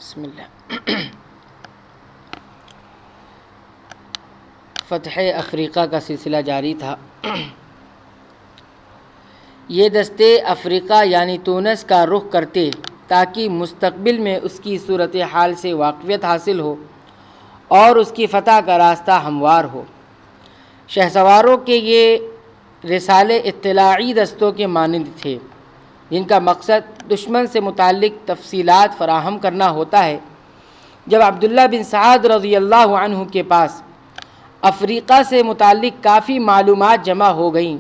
بسم اللہ۔ فتح افریقہ کا سلسلہ جاری تھا۔ یہ دستے افریقہ یعنی تونس کا رخ کرتے تاکہ مستقبل میں اس کی صورتحال سے واقفیت حاصل ہو اور اس کی فتح کا راستہ ہموار ہو۔ شہسواروں کے یہ رسالے اطلاعی دستوں کے مانند تھے جن کا مقصد دشمن سے متعلق تفصیلات فراہم کرنا ہوتا ہے۔ جب عبداللہ بن سعد رضی اللہ عنہ کے پاس افریقہ سے متعلق کافی معلومات جمع ہو گئیں،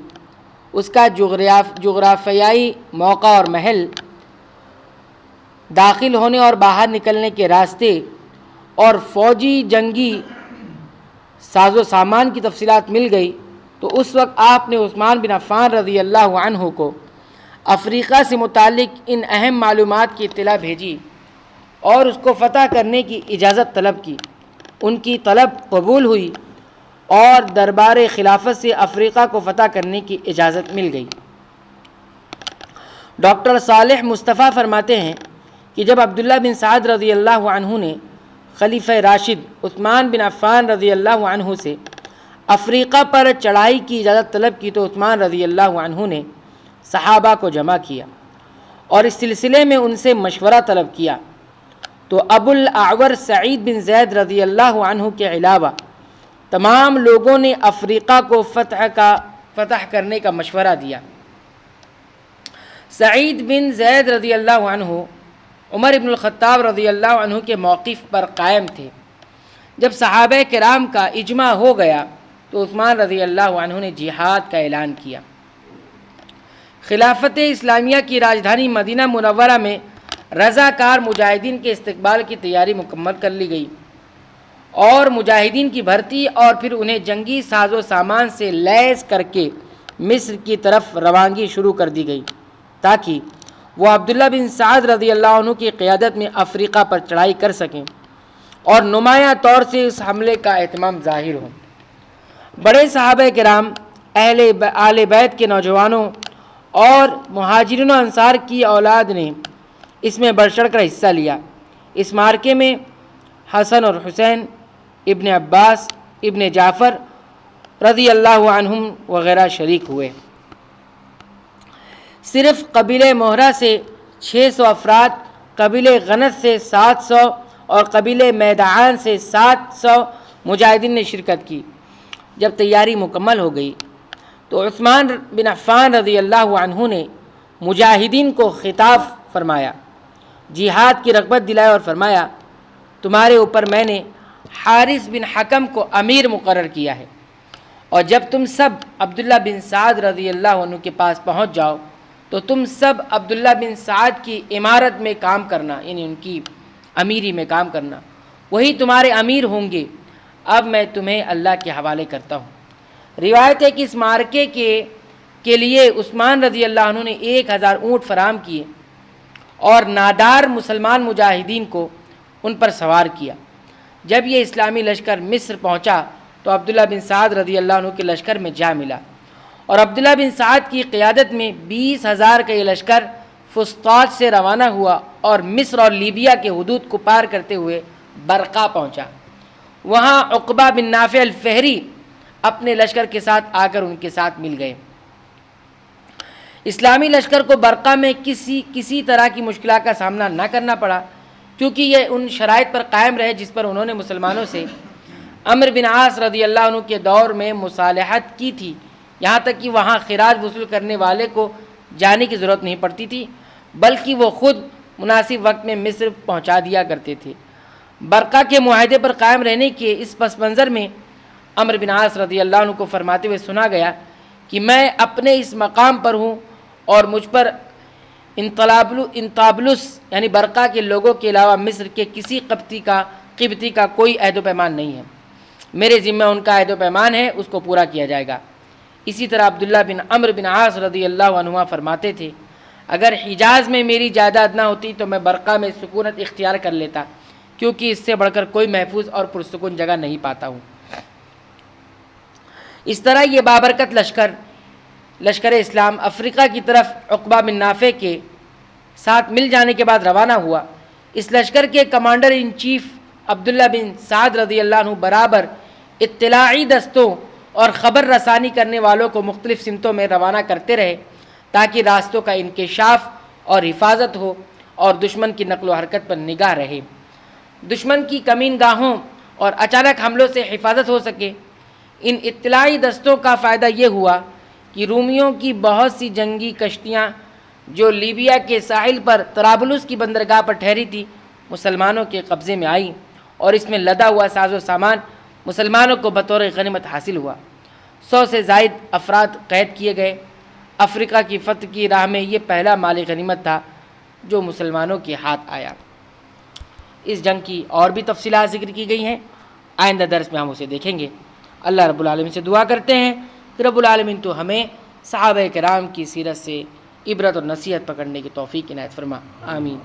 اس کا جغرافیائی موقع اور محل، داخل ہونے اور باہر نکلنے کے راستے اور فوجی جنگی ساز و سامان کی تفصیلات مل گئی، تو اس وقت آپ نے عثمان بن عفان رضی اللہ عنہ کو افریقہ سے متعلق ان اہم معلومات کی اطلاع بھیجی اور اس کو فتح کرنے کی اجازت طلب کی۔ ان کی طلب قبول ہوئی اور دربار خلافت سے افریقہ کو فتح کرنے کی اجازت مل گئی۔ ڈاکٹر صالح مصطفیٰ فرماتے ہیں کہ جب عبداللہ بن سعد رضی اللہ عنہ نے خلیفہ راشد عثمان بن عفان رضی اللہ عنہ سے افریقہ پر چڑھائی کی اجازت طلب کی تو عثمان رضی اللہ عنہ نے صحابہ کو جمع کیا اور اس سلسلے میں ان سے مشورہ طلب کیا، تو ابو الاعور سعید بن زید رضی اللہ عنہ کے علاوہ تمام لوگوں نے افریقہ کو فتح کرنے کا مشورہ دیا۔ سعید بن زید رضی اللہ عنہ عمر بن الخطاب رضی اللہ عنہ کے موقف پر قائم تھے۔ جب صحابہ کرام کا اجماع ہو گیا تو عثمان رضی اللہ عنہ نے جہاد کا اعلان کیا۔ خلافت اسلامیہ کی راجدھانی مدینہ منورہ میں رضاکار مجاہدین کے استقبال کی تیاری مکمل کر لی گئی اور مجاہدین کی بھرتی اور پھر انہیں جنگی ساز و سامان سے لیس کر کے مصر کی طرف روانگی شروع کر دی گئی تاکہ وہ عبداللہ بن سعد رضی اللہ عنہ کی قیادت میں افریقہ پر چڑھائی کر سکیں اور نمایاں طور سے اس حملے کا اہتمام ظاہر ہو۔ بڑے صحابہ کرام، آل بیت کے نوجوانوں اور مہاجرین و انصار کی اولاد نے اس میں بڑھ چڑھ کر حصہ لیا۔ اس معرکے میں حسن اور حسین، ابن عباس، ابن جعفر رضی اللہ عنہم وغیرہ شریک ہوئے۔ صرف قبیلہ مہرہ سے 600 افراد، قبیلہ غنت سے 700 اور قبیلہ میدعان سے 700 مجاہدین نے شرکت کی۔ جب تیاری مکمل ہو گئی تو عثمان بن عفان رضی اللہ عنہ نے مجاہدین کو خطاب فرمایا، جہاد کی رغبت دلائی اور فرمایا، تمہارے اوپر میں نے حارث بن حکم کو امیر مقرر کیا ہے، اور جب تم سب عبداللہ بن سعد رضی اللہ عنہ کے پاس پہنچ جاؤ تو تم سب عبداللہ بن سعد کی امارت میں کام کرنا، یعنی ان کی امیری میں کام کرنا، وہی تمہارے امیر ہوں گے۔ اب میں تمہیں اللہ کے حوالے کرتا ہوں۔ روایت ہے کہ اس معرکے کے لیے عثمان رضی اللہ عنہ نے 1000 اونٹ فراہم کیے اور نادار مسلمان مجاہدین کو ان پر سوار کیا۔ جب یہ اسلامی لشکر مصر پہنچا تو عبداللہ بن سعد رضی اللہ عنہ کے لشکر میں جا ملا اور عبداللہ بن سعد کی قیادت میں 20,000 کا یہ لشکر فسطاط سے روانہ ہوا اور مصر اور لیبیا کے حدود کو پار کرتے ہوئے برقہ پہنچا۔ وہاں عقبہ بن نافع الفہری اپنے لشکر کے ساتھ آ کر ان کے ساتھ مل گئے۔ اسلامی لشکر کو برقہ میں کسی طرح کی مشکلات کا سامنا نہ کرنا پڑا، کیونکہ یہ ان شرائط پر قائم رہے جس پر انہوں نے مسلمانوں سے عمرو بن عاص رضی اللہ عنہ کے دور میں مصالحت کی تھی، یہاں تک کہ وہاں خراج وصول کرنے والے کو جانے کی ضرورت نہیں پڑتی تھی، بلکہ وہ خود مناسب وقت میں مصر پہنچا دیا کرتے تھے۔ برقہ کے معاہدے پر قائم رہنے کے اس پس منظر میں عمرو بن عاص رضی اللہ عنہ کو فرماتے ہوئے سنا گیا کہ میں اپنے اس مقام پر ہوں اور مجھ پر انطابلس یعنی برقہ کے لوگوں کے علاوہ مصر کے کسی قبطی کا کوئی عہد و پیمان نہیں ہے، میرے ذمہ ان کا عہد و پیمان ہے، اس کو پورا کیا جائے گا۔ اسی طرح عبداللہ بن عمرو بن عاص رضی اللہ عنہ فرماتے تھے، اگر حجاز میں میری جائیداد نہ ہوتی تو میں برقہ میں سکونت اختیار کر لیتا، کیونکہ اس سے بڑھ کر کوئی محفوظ اور پرسکون جگہ نہیں پاتا ہوں۔ اس طرح یہ بابرکت لشکر اسلام افریقہ کی طرف عقبہ بن نافع کے ساتھ مل جانے کے بعد روانہ ہوا۔ اس لشکر کے کمانڈر ان چیف عبداللہ بن سعد رضی اللہ عنہ برابر اطلاعی دستوں اور خبر رسانی کرنے والوں کو مختلف سمتوں میں روانہ کرتے رہے تاکہ راستوں کا انکشاف اور حفاظت ہو اور دشمن کی نقل و حرکت پر نگاہ رہے، دشمن کی کمین گاہوں اور اچانک حملوں سے حفاظت ہو سکے۔ ان اطلاعی دستوں کا فائدہ یہ ہوا کہ رومیوں کی بہت سی جنگی کشتیاں جو لیبیا کے ساحل پر طرابلس کی بندرگاہ پر ٹھہری تھی مسلمانوں کے قبضے میں آئیں، اور اس میں لدا ہوا ساز و سامان مسلمانوں کو بطور غنیمت حاصل ہوا۔ 100 سے زائد افراد قید کیے گئے۔ افریقہ کی فتح کی راہ میں یہ پہلا مال غنیمت تھا جو مسلمانوں کے ہاتھ آیا۔ اس جنگ کی اور بھی تفصیلات ذکر کی گئی ہیں، آئندہ درس میں ہم اسے دیکھیں گے۔ اللہ رب العالمین سے دعا کرتے ہیں کہ رب العالمین تو ہمیں صحابہ کرام کی سیرت سے عبرت اور نصیحت پکڑنے کی توفیق عنایت فرما، آمین۔